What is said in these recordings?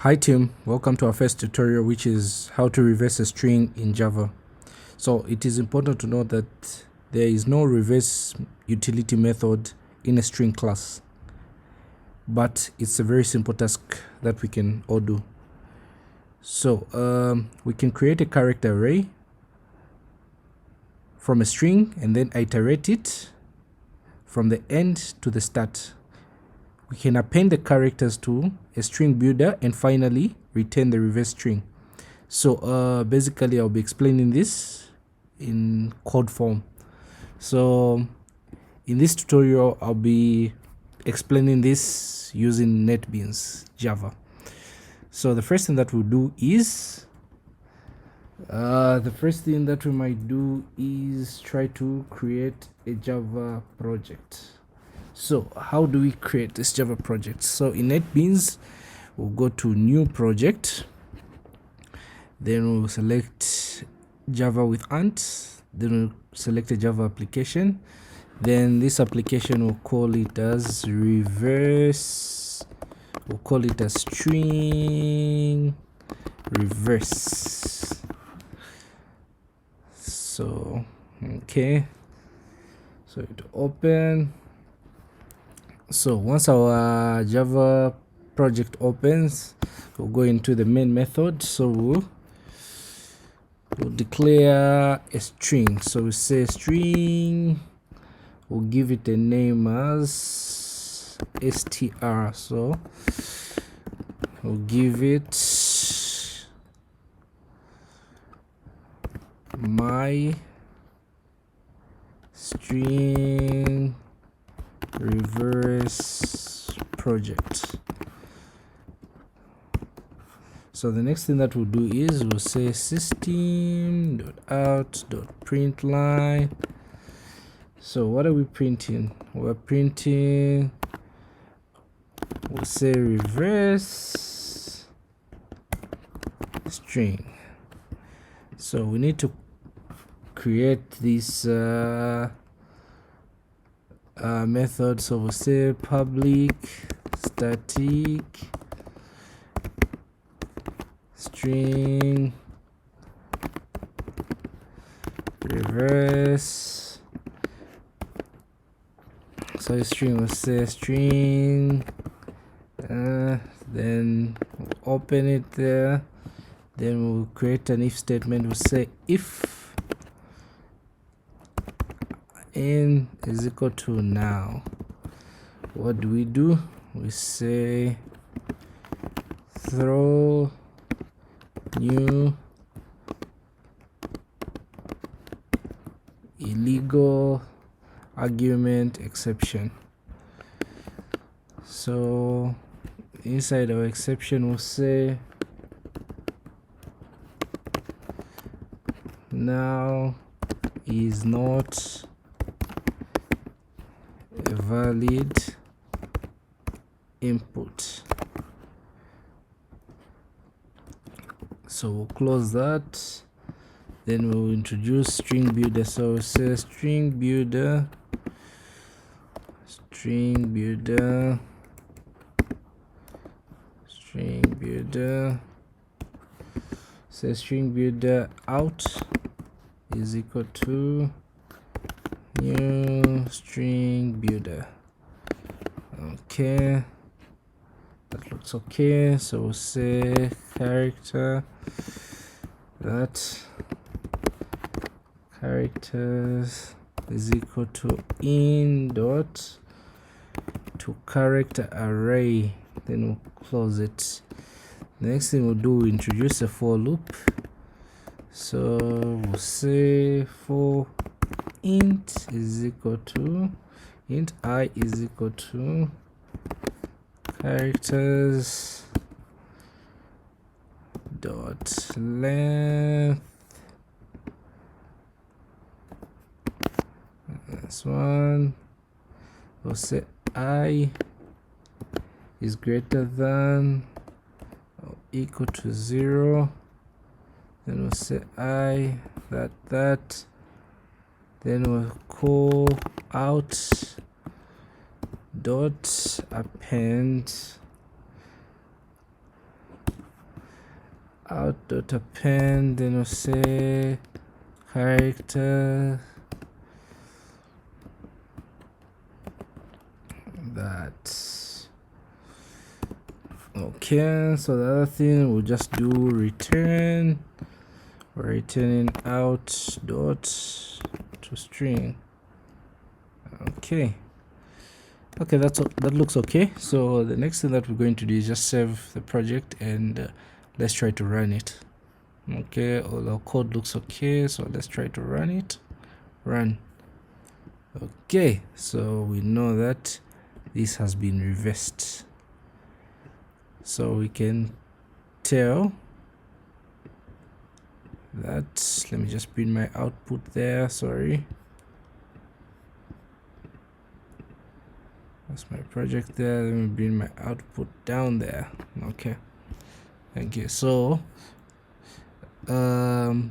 Hi team, welcome to our first tutorial, which is how to reverse a string in Java. So it is important to know that there is no reverse utility method in a string class, but it's a very simple task that we can all do. So we can create a character array from a string and then iterate it from the end to the start. We can append the characters to a string builder and finally return the reverse string. So basically I'll be explaining this in code form. So in this tutorial I'll be explaining this using NetBeans Java. So the first thing that we'll do is try to create a Java project. So how do we create this Java project? So in NetBeans, we'll go to new project, then we'll select Java with Ant, then we'll select a Java application. Then this application, we'll call it as reverse, we'll call it a string reverse. So okay, so it open. So once our Java project opens, we'll go into the main method. So we'll declare a string. So we say string, we'll give it a name as str. So we'll give it my string reverse project. So the next thing that we'll do is we'll say system.out.println. So what are we printing? We're printing, we'll say reverse string. So we need to create this method. So we'll say public static string reverse. So the string will say string, then we'll open it there, then we'll create an if statement. We'll say if n is equal to now. What do? We say throw new illegal argument exception. So inside our exception we'll say now is not a valid input. So we'll close that, then we'll introduce string builder. So we'll say string builder, say string builder out is equal to new string builder. Okay, that looks okay. So we'll say character, that characters is equal to in dot to character array, then we'll close it. The next thing we'll do, introduce a for loop. So we'll say for int is equal to int I is equal to characters dot length, this one. We'll say I is greater than or equal to 0. Then we'll say I that then we'll call out dot append out.append, then we'll say character that. Okay, so the other thing we'll just do return, returning out dot to string. Okay, that looks okay. So the next thing that we're going to do is just save the project and let's try to run it. Okay, all our code looks okay, so let's try to run it. Run. Okay, so we know that this has been reversed, so we can tell that. Let me just bring my output there. Sorry, that's my project there. Let me bring my output down there. Okay, thank you. So the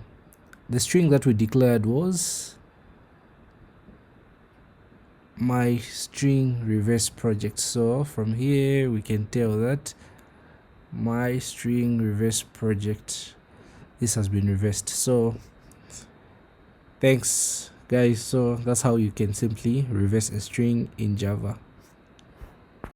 string that we declared was my string reverse project. So from here we can tell that my string reverse project, this has been reversed. So thanks guys. So that's how you can simply reverse a string in Java.